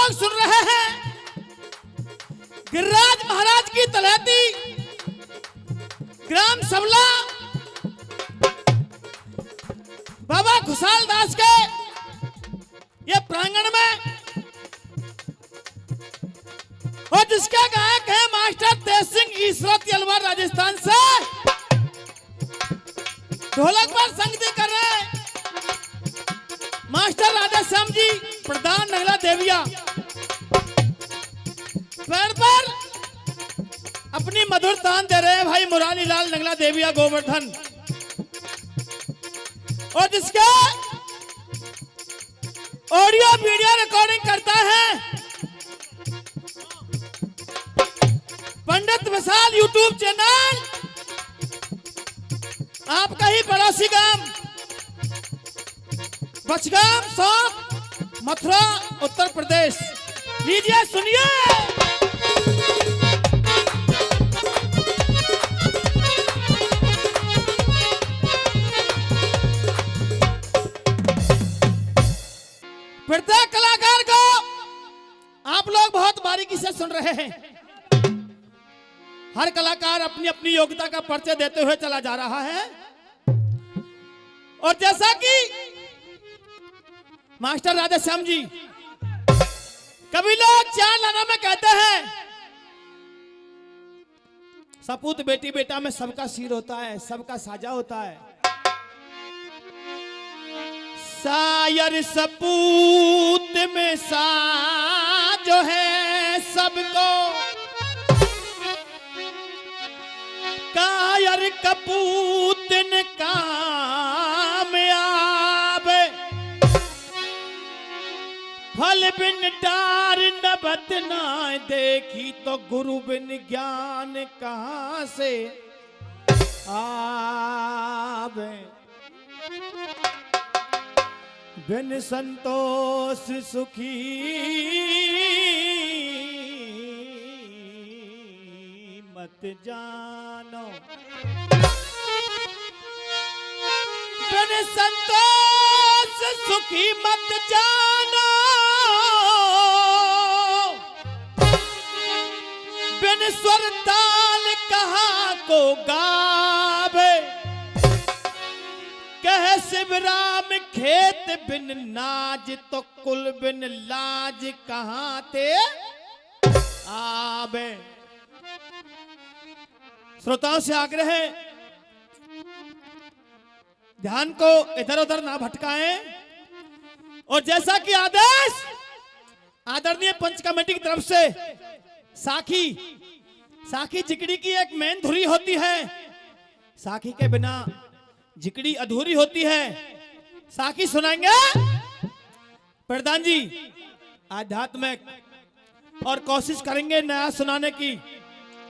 लोग सुन रहे हैं गिरिराज महाराज की तलहटी ग्राम सबला बाबा खुशाल दास के ये प्रांगण में, और जिसके गायक है मास्टर तेज सिंह ईसरत अलवर राजस्थान से, ढोलक पर संगति कर रहे हैं मास्टर राधे श्याम जी प्रधान नगला देविया, पैर पर अपनी मधुर तान दे रहे हैं भाई मुरारी लाल नगला देविया गोवर्धन, और जिसके ऑडियो वीडियो रिकॉर्डिंग करता है पंडित विशाल यूट्यूब चैनल, आपका ही पड़ोसी गांव बचगाम सौंप मथुरा उत्तर प्रदेश। लीजिए सुनिए। प्रत्येक कलाकार को आप लोग बहुत बारीकी से सुन रहे हैं। हर कलाकार अपनी अपनी योग्यता का परिचय देते हुए चला जा रहा है, और जैसा कि मास्टर राधे श्याम जी कभी लोग चार लाना में कहते हैं सपूत बेटी बेटा में सबका सिर होता है, सबका साजा होता है। सायर सपूत में साजो है सबको, कायर कपूतन कामयाब, फल बिन डार नबत ना देखी तो गुरु बिन ज्ञान कहां से आवे, बिन संतोष सुखी मत जानो, बिन संतोष सुखी मत जानो, बिन स्वर ताल कहाँ को गावे, कह शिवराम खेत बिन नाज तो कुल बिन लाज कहाँ ते आवे। श्रोताओं से आग्रह है ध्यान को इधर उधर ना भटकाएं, और जैसा कि आदेश आदरणीय पंच कमेटी की तरफ से साखी जिकड़ी की एक मेन धुरी होती है, साखी के बिना जिकड़ी अधूरी होती है। साखी सुनाएंगे प्रधान जी आध्यात्मिक, और कोशिश करेंगे नया सुनाने की।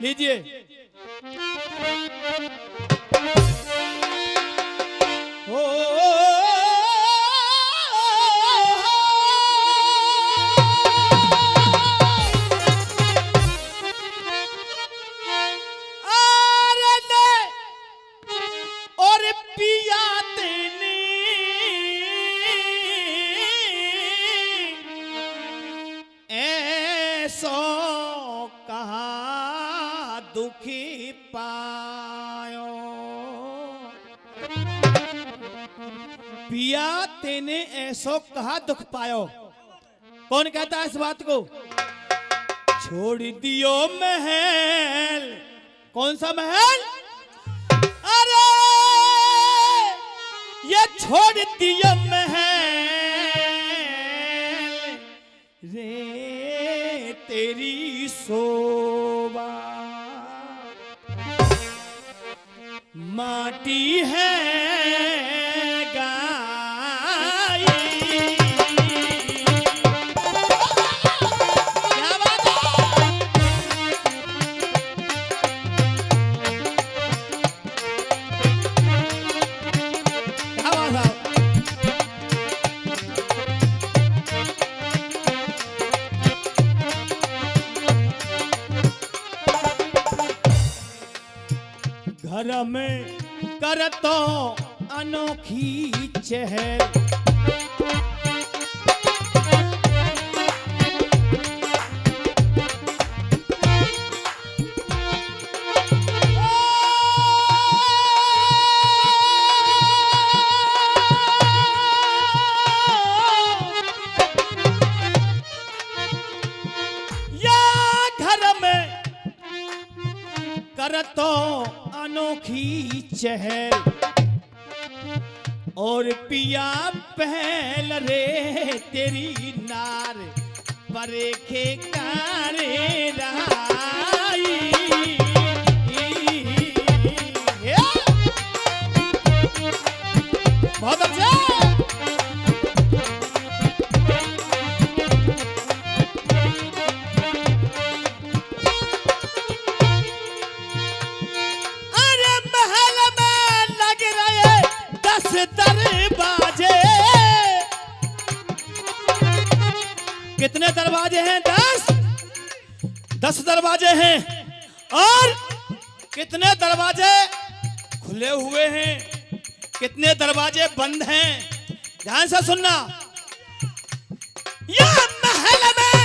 लीजिए। और पिया तेने ऐसो कहा दुखी पायो, पिया तेने ऐसो कहा दुख पायो। कौन कहता है इस बात को? छोड़ दियो महल। कौन सा महल? अरे ये छोड़ दियो महल रे तेरी शोभा, माटी है गाई। क्या बात है? क्या बात है? घर में कर तो अनोखी चहल, कर तो अनोखी चहल और पिया पहल रे तेरी नार परेखे कारे राई। बहुत अच्छा। अरे महल में लग रहे 10 दरवाजे। कितने दरवाजे हैं? 10 दरवाजे हैं। और कितने दरवाजे खुले हुए हैं, कितने दरवाजे बंद हैं। ध्यान से सुनना। यह महल में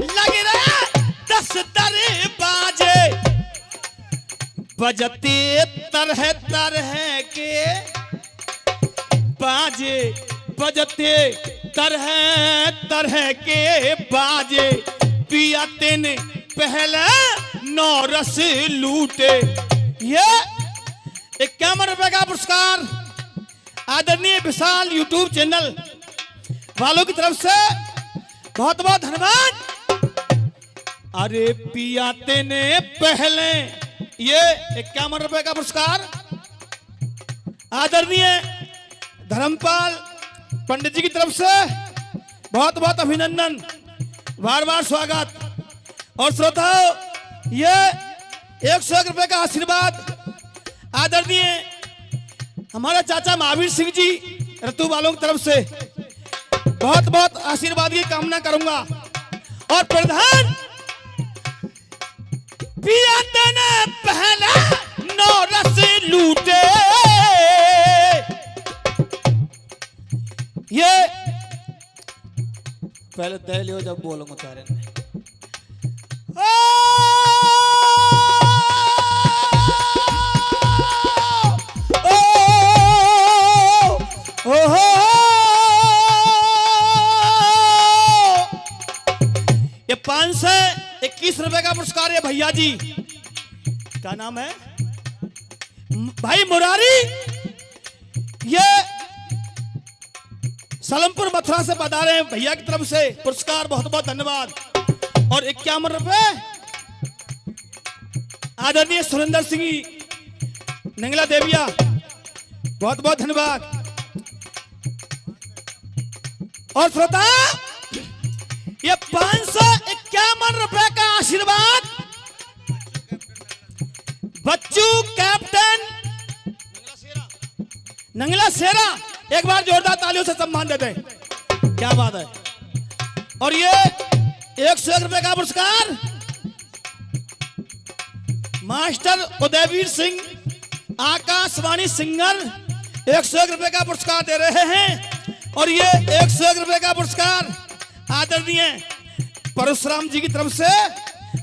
लग रहे 10 दरवाजे, बजते तरह तरह के बाजे, बजते तरह तरह के बाजे। पिया तेने पहले 9 रस लूटे। ये 51 रुपए का पुरस्कार आदरणीय विशाल यूट्यूब चैनल वालों की तरफ से बहुत बहुत धन्यवाद। अरे पिया तेने पहले, ये 51 रुपए का पुरस्कार आदरणीय धर्मपाल पंडित जी की तरफ से बहुत बहुत अभिनंदन, बार बार स्वागत। और श्रोताओं, ये 101 रुपए का आशीर्वाद आदरणीय हमारे चाचा महावीर सिंह जी रतु वालों की तरफ से बहुत बहुत आशीर्वाद की कामना करूंगा। और प्रधान पिया तेने पहला 9 रस लूटे। ये पहले तय लियो जब बोलूंगा सारे ने। ये 521 रुपए का पुरस्कार है भैया जी, क्या नाम है? भाई मुरारी। ये सलमपुर मथुरा से पधारे हैं भैया की तरफ से पुरस्कार, बहुत बहुत धन्यवाद। और 51 रुपए आदरणीय सुरेंद्र सिंह नंगला देविया, बहुत बहुत धन्यवाद। और श्रोता, ये 551 रुपए का आशीर्वाद बच्चू कैप्टन नंगला सेरा, एक बार जोरदार तालियों से सम्मान देते हैं, क्या बात है। और ये 101 रुपए का पुरस्कार मास्टर उदयवीर सिंह आकाशवाणी सिंगर 101 रुपए का पुरस्कार दे रहे हैं। और ये 101 रुपए का पुरस्कार आदरणीय परशुराम जी की तरफ से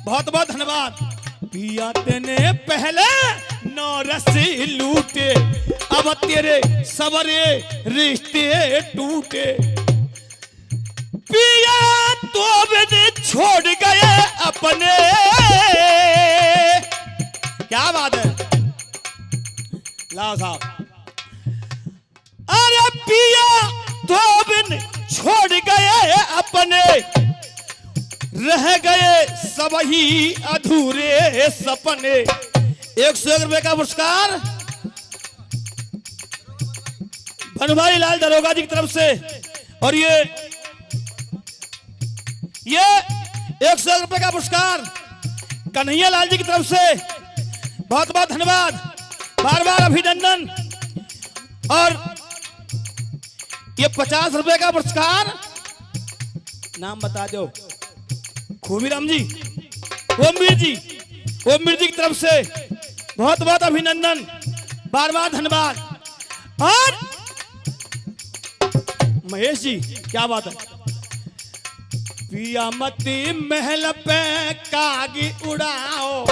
बहुत बहुत धन्यवाद। पिया तेने पहले 9 रस लूटे, अब तेरे सवरे रिश्ते टूटे। पिया तो बिन छोड़ गए अपने, क्या बात है लाओ साहब। अरे पिया तो बिन छोड़ गए अपने, रह गए सब ही अधूरे सपने। 101 रुपए का पुरस्कार भनुभाई लाल दरोगा जी की तरफ से। और ये 101 रुपए का पुरस्कार कन्हैया लाल जी की तरफ से बहुत बहुत धन्यवाद, बार बार अभिनंदन। और ये 50 रुपए का पुरस्कार, नाम बता दो, खूबीराम जी, ओमवीर जी की तरफ से बहुत बहुत अभिनंदन, बार बार धन्यवाद। और महेश जी, क्या बात है। पिया मती महल पे कागी उड़ाओ,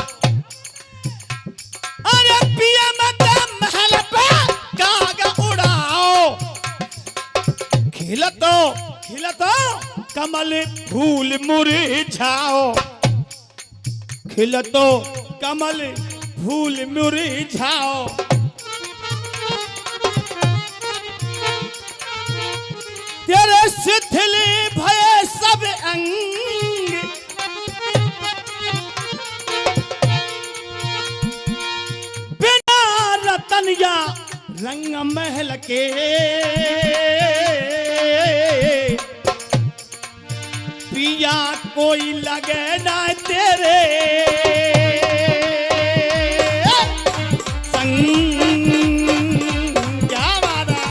अरे पिया मती महल पे काग उड़ाओ। खिलतो खिलतो कमल फूल मुरझाओ, खिलतो कमल फूल मुरझाओ। तेरे शिथिल भय सब अंग, बिना रतन या रंग महल के पिया कोई लगे ना तेरे संग। क्या बात है।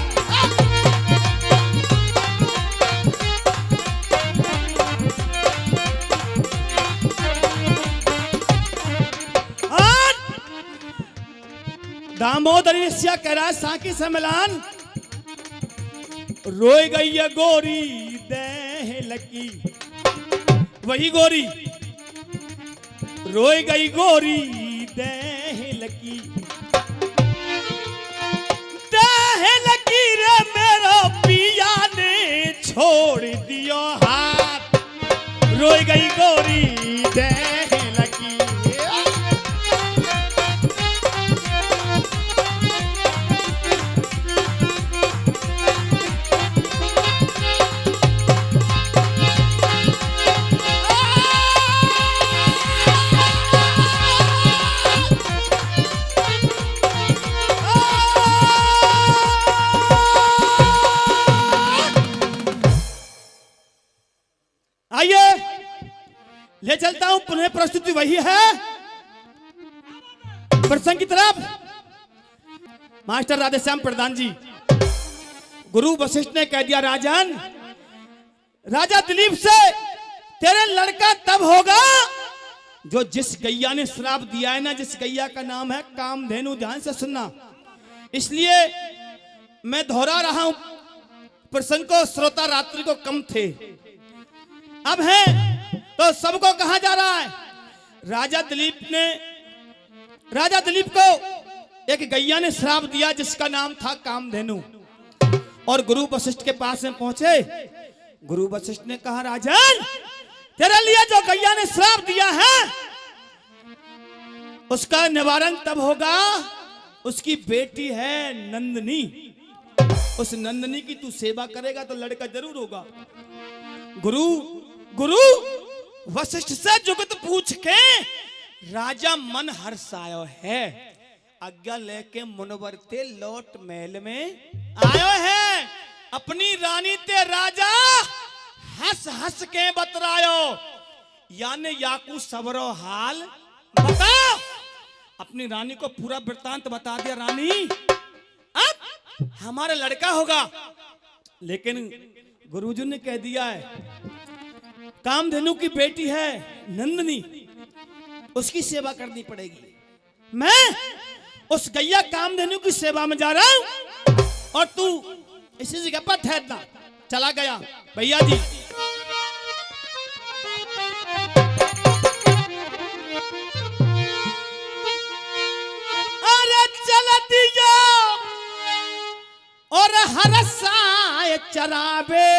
दामोदरी से कह रहा साकी सम्मेलन, रोई गई है गोरी देह लकी, वही गोरी रोई गई गोरी देह लकी, देह लकी रे मेरो पिया ने छोड़ दियो हाथ, रोई गई गोरी देह लकी। आइए ले चलता हूं, पुनः प्रस्तुति वही है प्रसंग की तरफ। मास्टर राधेश्याम प्रधान जी, गुरु वशिष्ठ ने कह दिया राजन, राजा दिलीप से तेरे लड़का तब होगा जो जिस गैया ने श्राप दिया है ना, जिस गैया का नाम है कामधेनु, ध्यान से सुनना। इसलिए मैं दोहरा रहा हूं प्रसंग को, श्रोता रात्रि को कम थे, अब है तो सबको कहा जा रहा है। राजा दिलीप को एक गैया ने श्राप दिया जिसका नाम था कामधेनु, और गुरु वशिष्ठ के पास में पहुंचे। गुरु वशिष्ठ ने कहा राजन, तेरे लिए जो गैया ने श्राप दिया है उसका निवारण तब होगा, उसकी बेटी है नंदनी, उस नंदनी की तू सेवा करेगा तो लड़का जरूर होगा। गुरु वशिष्ठ से जुगत पूछ के राजा मन हर्षायो है, आज्ञा लेके मुनवर्ते लौट महल में आयो है। अपनी रानी ते राजा हंस हंस के बतरायो, यानी याकू सबरो हाल बता। अपनी रानी को पूरा वृत्तांत बता दिया, रानी अब हमारा लड़का होगा, लेकिन गुरुजी ने कह दिया है कामधेनु की बेटी है नंदनी, उसकी सेवा करनी पड़ेगी। मैं उस गैया कामधेनु की सेवा में जा रहा हूं और तू इसी जगह पर ठहरना। चला गया भैया जी। अरे चल दिया और हरसाए चरावे,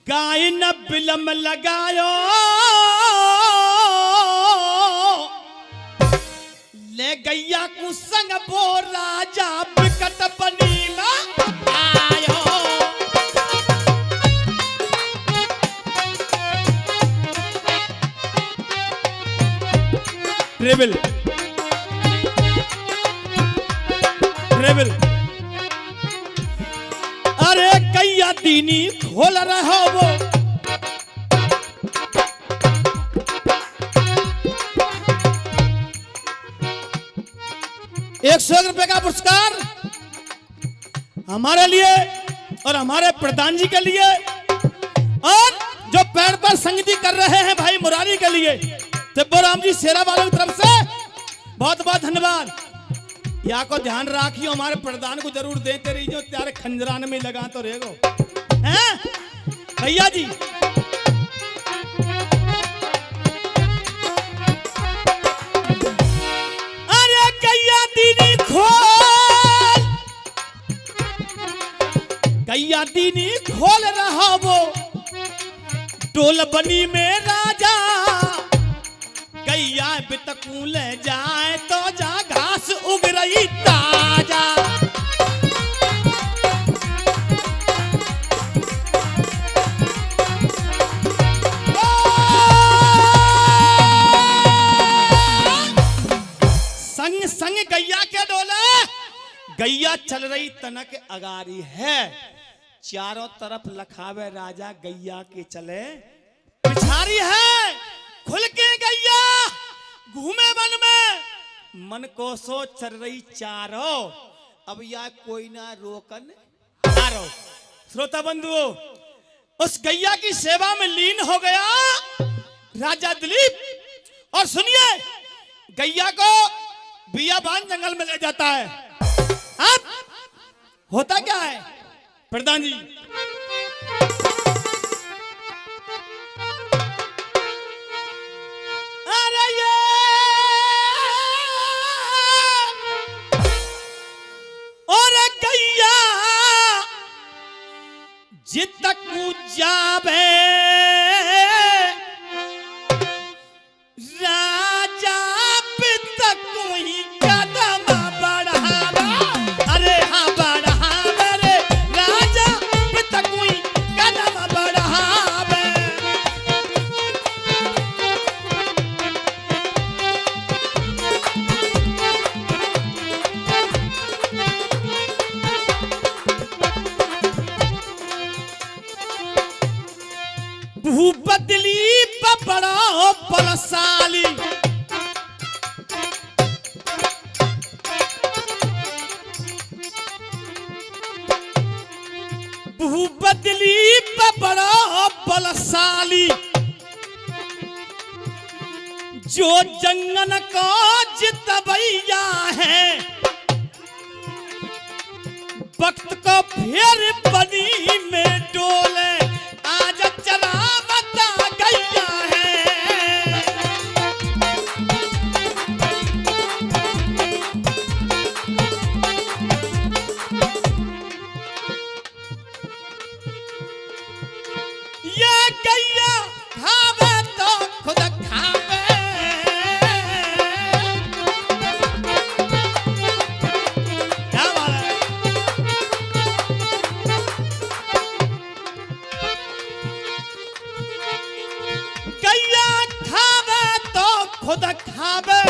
गाय न बिलम लगायो, ले गैया को संग बो राजा बिकट बनी में आयो। ट्रेवल अरे गैया दीनी खोल रहा वो, ₹100 का पुरस्कार हमारे लिए और हमारे प्रधान जी के लिए, और जो पैर पर संगति कर रहे हैं भाई मुरारी के लिए, राम जी शेरा वालों की तरफ से बहुत बहुत धन्यवाद। यहाँ को ध्यान राखियो, हमारे प्रधान को जरूर देते रहिए, त्यारे खंजरान में लगा तो रहेगो हैं भैया जी। अरे गैया दीनी खोल, गैया दीनी खोल रहा वो, टोल बनी में राजा गैया बितकू ले जाए तो जा घास उग रही ताजा। संग संग गैया के डोले, गैया चल रही तनक अगारी है। चारों तरफ लखावे राजा गैया के चले पिछारी है। खुल के गैया घूमे वन में, मन को सोच चल रही चारों, अब या कोई ना रोकन हारो। श्रोता बंधुओं, उस गैया की सेवा में लीन हो गया राजा दिलीप। और सुनिए, गैया को बियाबान जंगल में ले जाता है। अब होता क्या है प्रधान जी, अरे ये और गैया जितक जावे राजा पितक ही कदम बढ़ावा। अरे हाँ बढ़ावे रे राजा पितक ही कदम बढ़ावे। भूपतली बड़ा बलशाली, भूपतली बड़ा बलशाली, जो जंगल को जितवैया है। वक्त को फिर बनी में डोले आज चरावता गैया है। ये गैया खावे तो खुद खावे, क्या बात है। गैया खावे तो खुद खावे,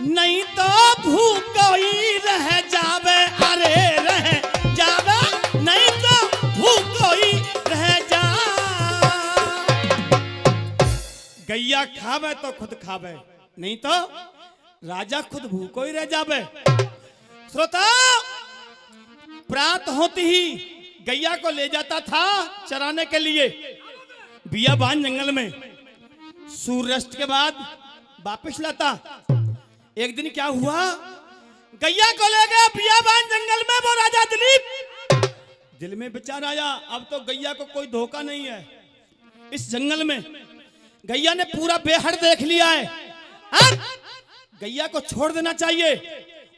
नहीं तो भूख ही रह जावे। अरे रह जावे, नहीं तो भूख ही रह जा। गैया खावे तो खुद खावे, नहीं तो राजा खुद भूखो ही रह जावे। श्रोता, प्रात होती ही गैया को ले जाता था चराने के लिए बियाबान जंगल में। सूर्यास्त के बाद वापस लाता। एक दिन क्या हुआ, गैया को ले गया बियाबान जंगल में वो राजा दिलीप। दिल में विचार आया, अब तो गैया को कोई धोखा नहीं है। इस जंगल में गैया ने पूरा बेहद देख लिया है। अब गैया को छोड़ देना चाहिए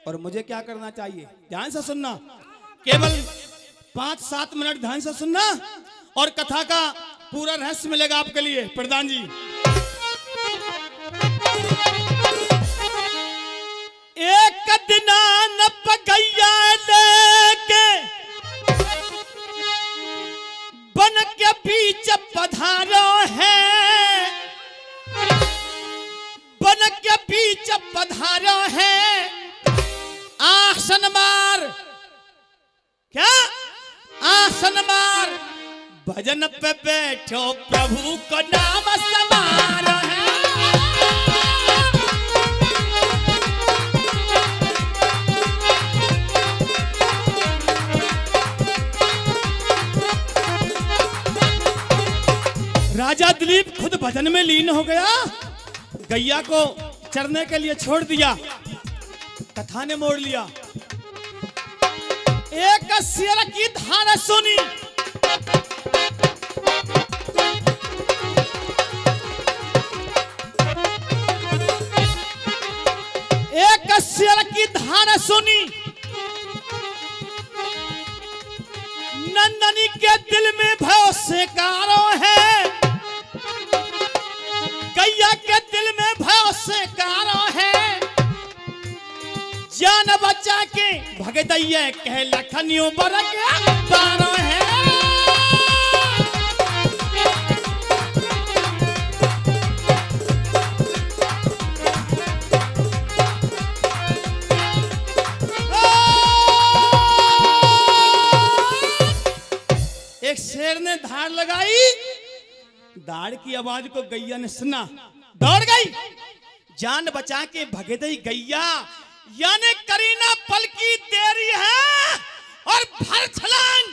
और मुझे क्या करना चाहिए। ध्यान से सुनना, केवल 5-7 मिनट ध्यान से सुनना और कथा का पूरा रहस्य मिलेगा आपके लिए प्रधान जी। एक दिन नप गैया लेके बन के बीच पधारो है, बन के बीच पधारो है। आसन मार, क्या आसन मार, भजन पे बैठो प्रभु को नाम समार है। राजा दिलीप खुद भजन में लीन हो गया, गैया को चरने के लिए छोड़ दिया। कथा ने मोड़ लिया। एक शेर की धार सुनी, एक शेर की धार सुनी, नंदनी के दिल में भय से कारो है। गैया बचा के भगतैया कह लखनियों बरक बारो है। एक शेर ने धार लगाई, दाड़ की आवाज को गैया ने सुना, दौड़ गई, जान बचा के भगे गई गैया, यानी करीना पल की देरी है और भर छलांग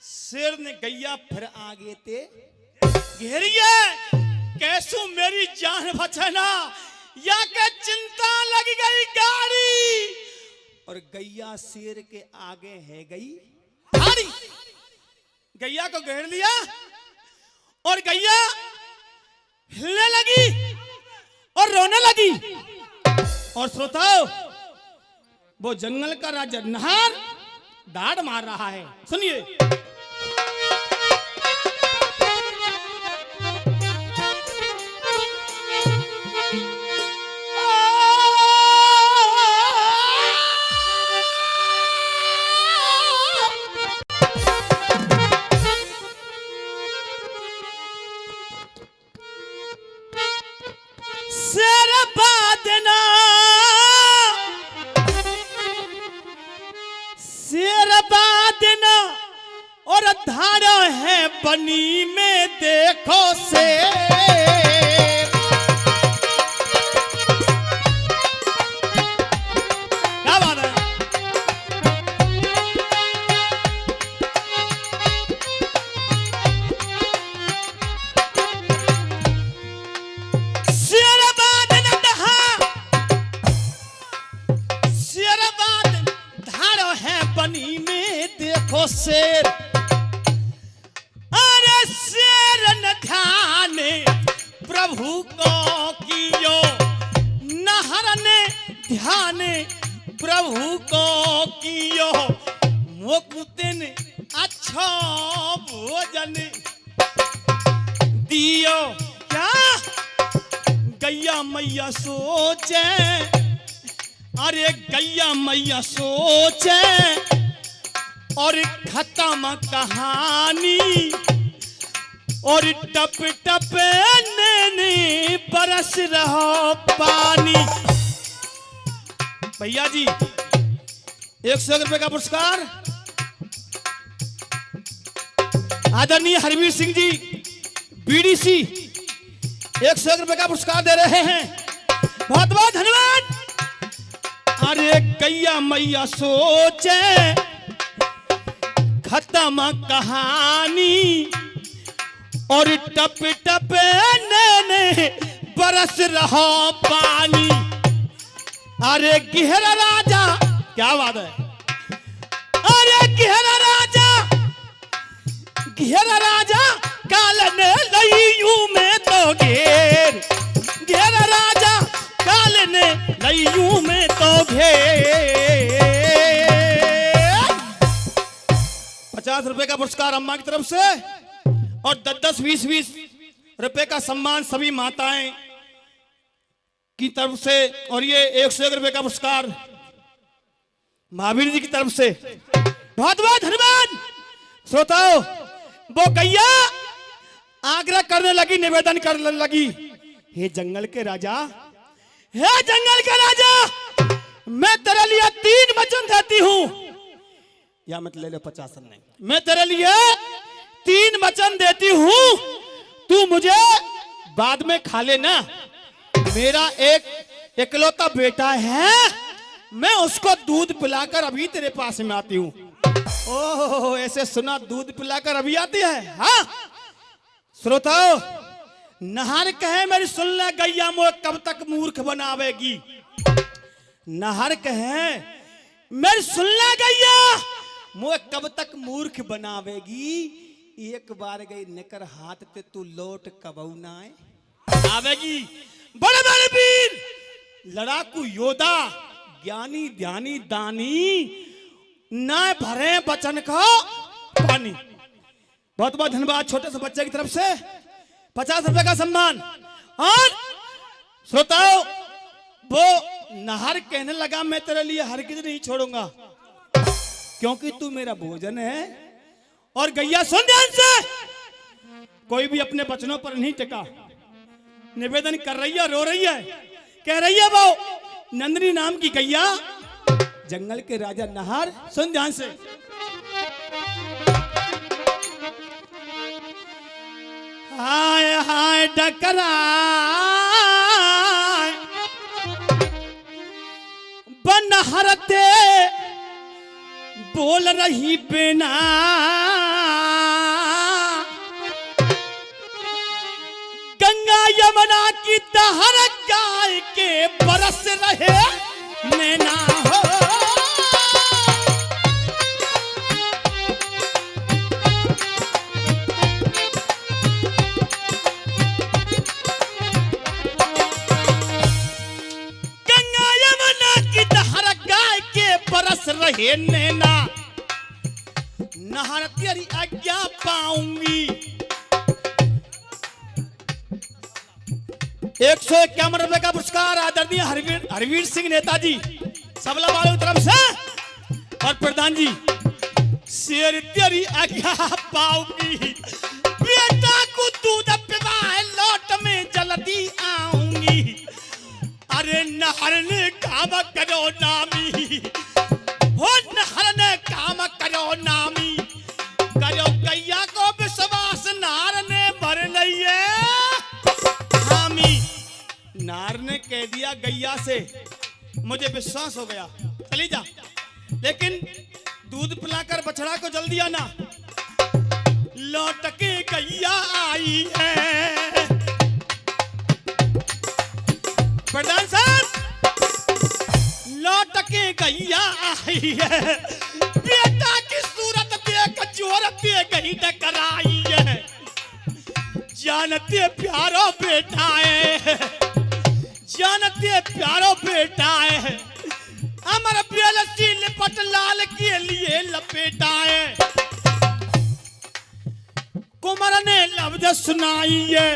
शेर ने गैया फिर आगे ते घेरिए, कैसू मेरी जान बचाना या के चिंता लग गई गाड़ी, और गैया शेर के आगे है गई हारी। गैया को घेर लिया और गैया हिलने लगी और रोने लगी। और श्रोताओ, वो जंगल का राजा नहार दाढ़ मार रहा है, सुनिए। और धारा है बनी में देखो से, क्या बात है। शेरबाद न दहा, शेरबाद धारा है बनी में देखो शेर, प्रभु को कियो नहर ने ध्यान, प्रभु को कियो मुकुतिन अच्छा भोजन दियो। क्या गैया मैया सोचे, अरे गैया मैया सोचे और खत्म कहानी, और टप टप नैने बरस रहा पानी। भैया जी 100 रुपए का पुरस्कार आदरणीय हरवीर सिंह जी बीडीसी 100 रुपए का पुरस्कार दे रहे हैं, बहुत बहुत धन्यवाद। अरे गैया मैया सोचे खत्म कहानी, और टप टप नैने बरस रहा पानी। अरे गहरा राजा, क्या बात है, अरे गहरा राजा काल ने लईयू में तो घेर, गहरा राजा काल ने लईयू में तो घेर। 50 रुपए का पुरस्कार अम्मा की तरफ से और 10-20 रुपए का सम्मान सभी माताएं की तरफ से, और ये 101 रुपए का पुरस्कार महावीर जी की तरफ से, बहुत बहुत धन्यवाद। श्रोताओ, वो गैया आग्रह करने लगी, निवेदन करने लगी, हे जंगल के राजा, हे जंगल के राजा, मैं तेरे लिए 3 वचन देती हूं, या मत ले लो 50 नहीं, मैं तेरे लिए 3 वचन देती हूं, तू मुझे बाद में खा लेना। मेरा एक इकलौता बेटा है, मैं उसको दूध पिलाकर अभी तेरे पास में आती हूं। ओह, ऐसे सुना, दूध पिलाकर अभी आती है। हाँ श्रोताओ, नहर कहे मेरी सुन ले गैया, मोह कब तक मूर्ख बनावेगी। नहर कहे मेरी सुन ले गैया, मोह कब तक मूर्ख बनावेगी। एक बार गई निकर हाथ ते तू लौट कबऊ ना आवेगी। बड़े बड़े वीर, लड़ाकू योद्धा, ज्ञानी ध्यानी दानी, ना भरे बचन का पानी। बहुत बहुत धन्यवाद छोटे से बच्चे की तरफ से 50 रुपए का सम्मान। और श्रोताओ, वो नहर कहने लगा मैं तेरे लिए हरगिज नहीं छोड़ूंगा, क्योंकि तू मेरा भोजन है। और गैया सुन ध्यान से, कोई भी अपने वचनों पर नहीं टिका, निवेदन कर रही है, रो रही है, कह रही है वो नंदिनी नाम की गैया, जंगल के राजा नहर, सुन ध्यान से, हाय हाय डकरा बनहरते बोल रही बिना, गंगा यमुना की दहर गाय के बरस रहे नैना हो। गंगा यमुना की दहर गाय के बरस रहे नैना, नहर तेरी आज्ञा पाऊंगी। 151 रुपए का पुरस्कार आदरणीय हरवीर सिंह नेताजी सबला वालों की तरफ से, और प्रधान जी, शेर तेरी आज्ञा पाऊंगी, बेटा को दूध पिलाए लौट में जल्दी आऊंगी। अरे नहर ने काम करो नामी, हो नहर ने काम करो नामी, करो गैया को विश्वास नार ने भर लिये हामी। नार ने कह दिया गैया से मुझे विश्वास हो गया, चली जा, लेकिन दूध पिलाकर बछड़ा को जल्दी आना। लौट के गैया आई है, प्रधान साहब, लौट के गैया आई है, बेटा की सूरत देख जोर दे गई टकराई है, जानते प्यारो बेटा है, जानते प्यारो बेटा है, अमर बेलसी लिपट लाल के लिए लपेटा है। कुमार ने लफ्ज सुनाई है,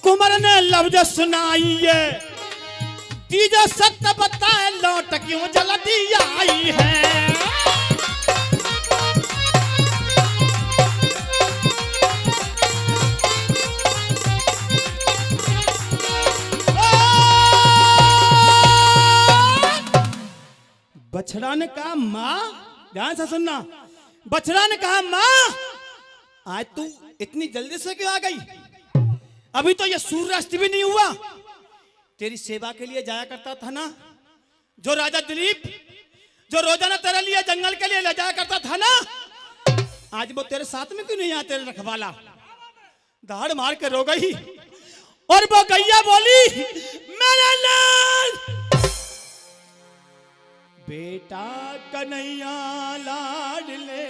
कुमार ने लफ्ज सुनाई है, तीजा सत्य बताए लौट क्यों जल्दी आई है। बछड़ा ने कहा माँ, ध्यान से सुनना, बछड़ा ने कहा माँ आज तू इतनी जल्दी से क्यों आ गई, अभी तो ये सूर्यास्त भी नहीं हुआ। तेरी सेवा के लिए जाया करता था ना जो राजा दिलीप, जो रोजाना तेरे लिए जंगल के लिए ले जाया करता था ना, आज वो तेरे साथ में क्यों नहीं आया, तेरे रखवाला। दहाड़ मार के रो गई, और वो गैया बोली मेरा लाल बेटा कन्हैया लाडले,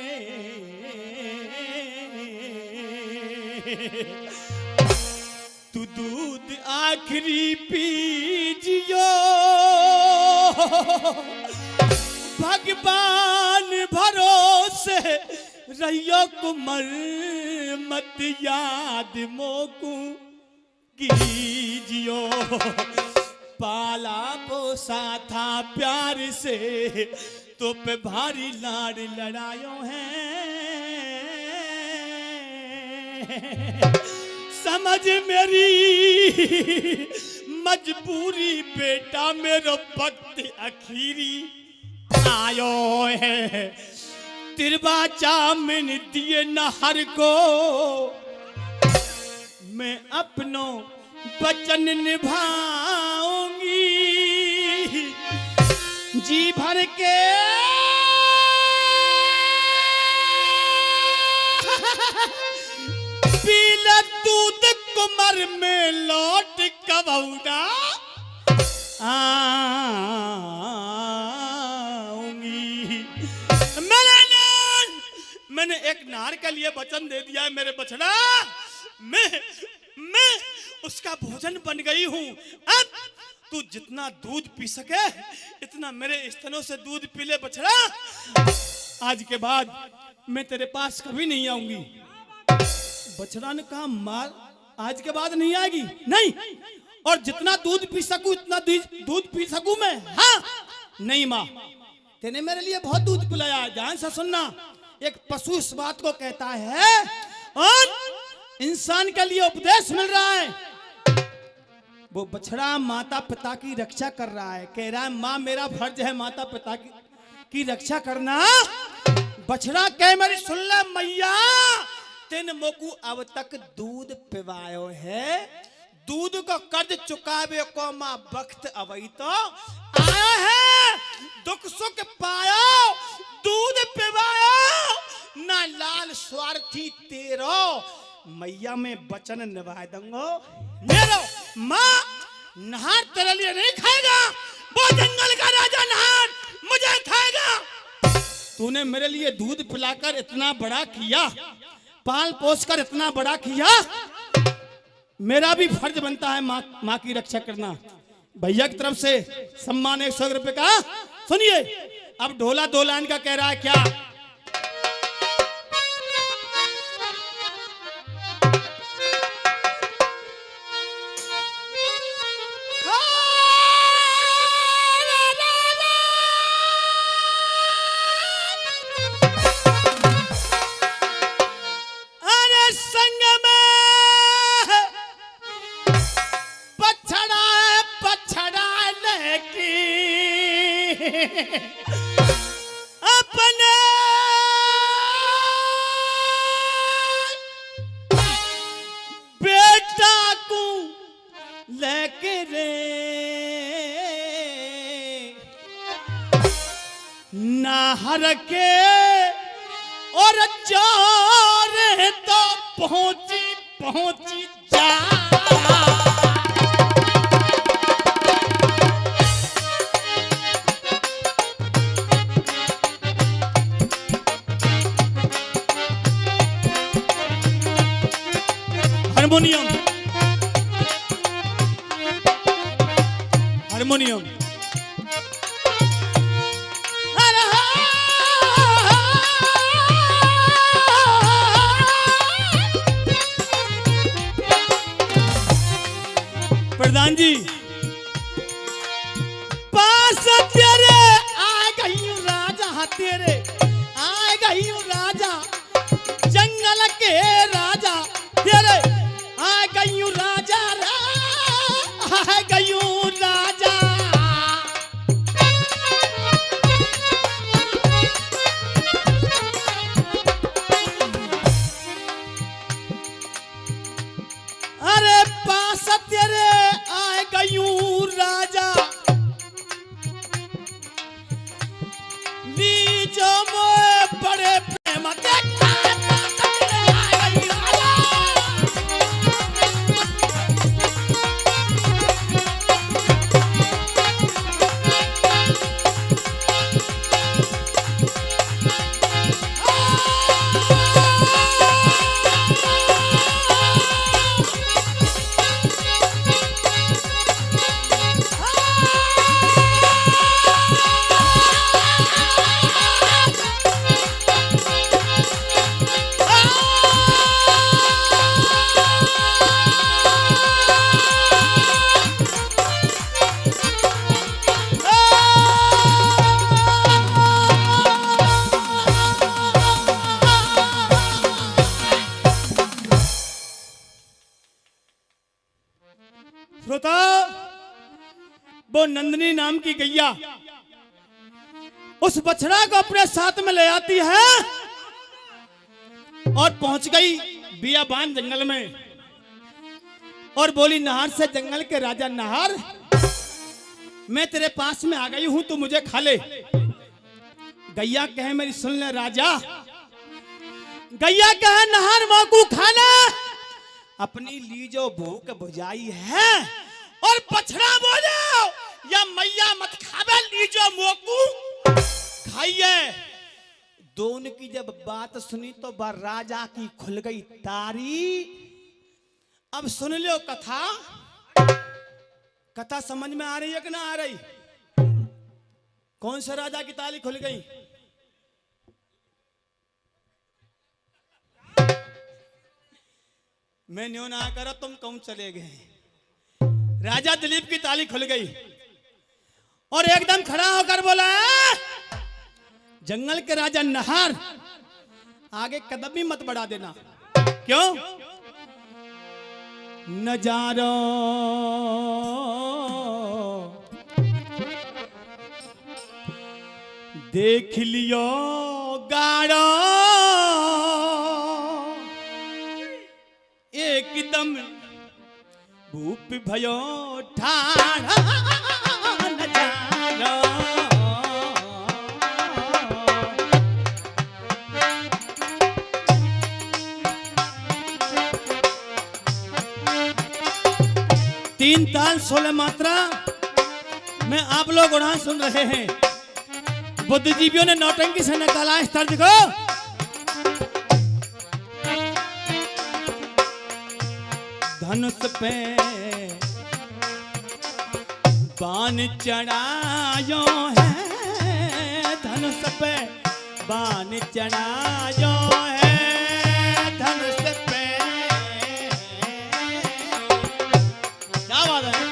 तू दूध आखिरी पीजियो, भगवान भरोसे रहियो, कुमर मत याद मोकू कीजियो, पाला पोसा था प्यार से, तो पे भारी लाड लड़ायो है, समझ मेरी मजबूरी बेटा, मेरो वक्त अखीरी आयो है, तिरवा चामिन दिए नहर को, मैं अपनों वचन निभाऊंगी, जी भर के पीला दूध कुमर में लौट कबौड़ा आऊंगी। मैंने एक नार के लिए वचन दे दिया है मेरे बछड़ा, मैं उसका भोजन बन गई हूं। अब तू जितना दूध पी सके इतना मेरे स्तनों से दूध पी ले बछड़ा, आज के बाद मैं तेरे पास कभी नहीं आऊंगी। बछड़ा ने कहा मार आज के बाद नहीं आएगी, नहीं। और जितना दूध पी सकूं इतना दूध पी सकूं मैं, हाँ नहीं माँ, तेने मेरे लिए बहुत दूध पिलाया। ध्यान से सुनना, एक पशु इस बात को कहता है और इंसान के लिए उपदेश मिल रहा है। वो बछड़ा माता पिता की रक्षा कर रहा है, कह रहा है माँ मेरा फर्ज है माता पिता की रक्षा करना। बछड़ा कह मेरी सुन ले मैया, तेन मोकू अब तक दूध पिवायो है, दूध को कर्ज चुकावे को माँ वक्त अवई तो आया है, दुख सुख पायो दूध पिवायो ना लाल स्वार्थी तेरो, मैया में वचन निभा दूंगा मेरो। माँ नहार तेरे लिए नहीं खाएगा, वो जंगल का राजा नहार मुझे खाएगा। तूने मेरे लिए दूध पिलाकर इतना बड़ा किया, पाल पोस कर इतना बड़ा किया, मेरा भी फर्ज बनता है माँ की रक्षा करना। भैया की तरफ से सम्मान 100 रुपए का। सुनिए अब ढोला 2 लाइन का कह रहा है क्या। अपने बेटा को लेके रे नहर के और जा रे तो पहुंची जा। हारमोनियम प्रधान जी पास तेरे आ गई राजा, तेरे आ गई राजा, जंगल के राजा तेरे आ गई राजा, आ गई राजा। अरे पास तेरे आ गई राजा, लीजो मोए बड़े प्रेम देखा श्रोता। वो नंदिनी नाम की गैया उस बछड़ा को अपने साथ में ले आती है और पहुंच गई बियाबान जंगल में और बोली नहार से जंगल के राजा नहार, मैं तेरे पास में आ गई हूं, तू मुझे खा ले। गैया कहे मेरी सुन ले राजा, गैया कहे नहार मां को खा ले, अपनी लीजो भूख बुझाई है। और बछड़ा बोले या मैया मत खावे, लीजो मोकू खाइए। दोनों की जब बात सुनी तो राजा की खुल गई तारी। अब सुन लो कथा, कथा समझ में आ रही है कि ना आ रही? कौन से राजा की ताली खुल गई? मैं न्यों ना करा तुम कौन चले गए। राजा दिलीप की ताली खुल गई और एकदम खड़ा होकर बोला, जंगल के राजा नहार, आगे कदम भी मत बढ़ा देना। क्यों? नजारो देख लियो गाड़ो, एकदम भूप भयो ठाड़ा नजारो। 3 ताल 16 मात्रा में आप लोग उड़ान सुन रहे हैं। बुद्धिजीवियों ने नौटंकी से निकाला इस तर्ज को। धनुष पे बाण चढ़ायो है, धनुष पे बाण चढ़ायो है, धनुष पे। क्या बात है?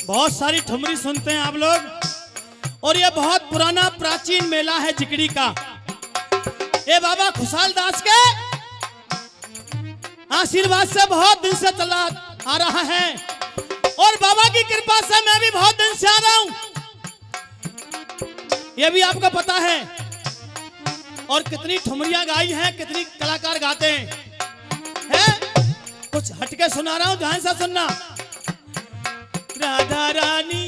बहुत सारी ठुमरी सुनते हैं आप लोग और ये बहुत पुराना प्राचीन मेला है जिकड़ी का। ये बाबा खुशाल दास के आशीर्वाद से बहुत दिन से चला आ रहा है और बाबा की कृपा से मैं भी बहुत दिन से आ रहा हूं, ये भी आपको पता है। और कितनी ठुमरियां गाई हैं, कितनी कलाकार गाते हैं। कुछ हटके सुना रहा हूं, ध्यान से सुनना। राधा रानी,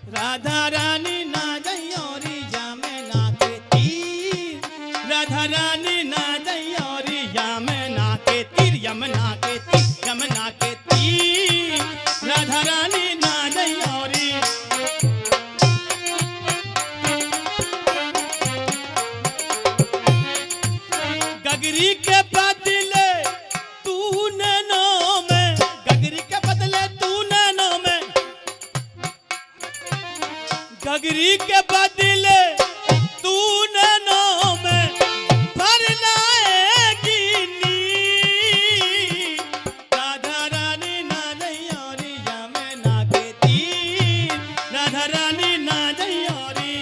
राधा रानी ना जयोरी जामे ना के तीर, राधा रानी ना जयोरी जामे ना के तीर, यमुना के तीर, यमुना के तीर, राधा रानी ना जयोरी। गगरी के बदले तू नैनों में, गगरी के बदले तू नैनों में, गगरी के बदले तू नैनों में भर लाएगी नीर, राधा रानी ना जयोरी यमुना के तीर, राधा रानी ना जयोरी।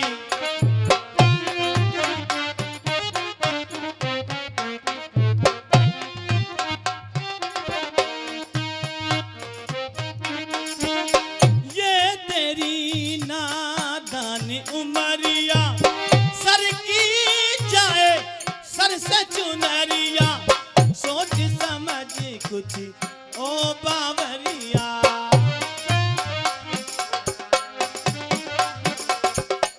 ये तेरी नादान उमरिया सर की जाए सर से चुनरिया, सोच समझ कुछ ओ बावरिया।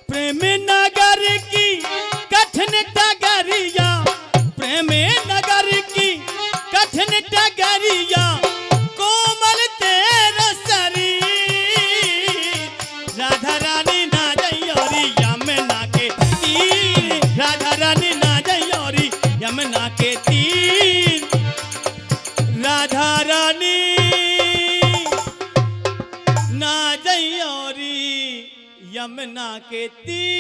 प्रेम नगर की कठिन डगरिया, प्रेम नगर की कठिन डगरिया, कोमल तेरा शरीर, राधा रानी ना जयोरी यमुना के तीर, राधा रानी ना जयोरी यमुना के तीर, राधा रानी ना जयोरी यमुना के तीर।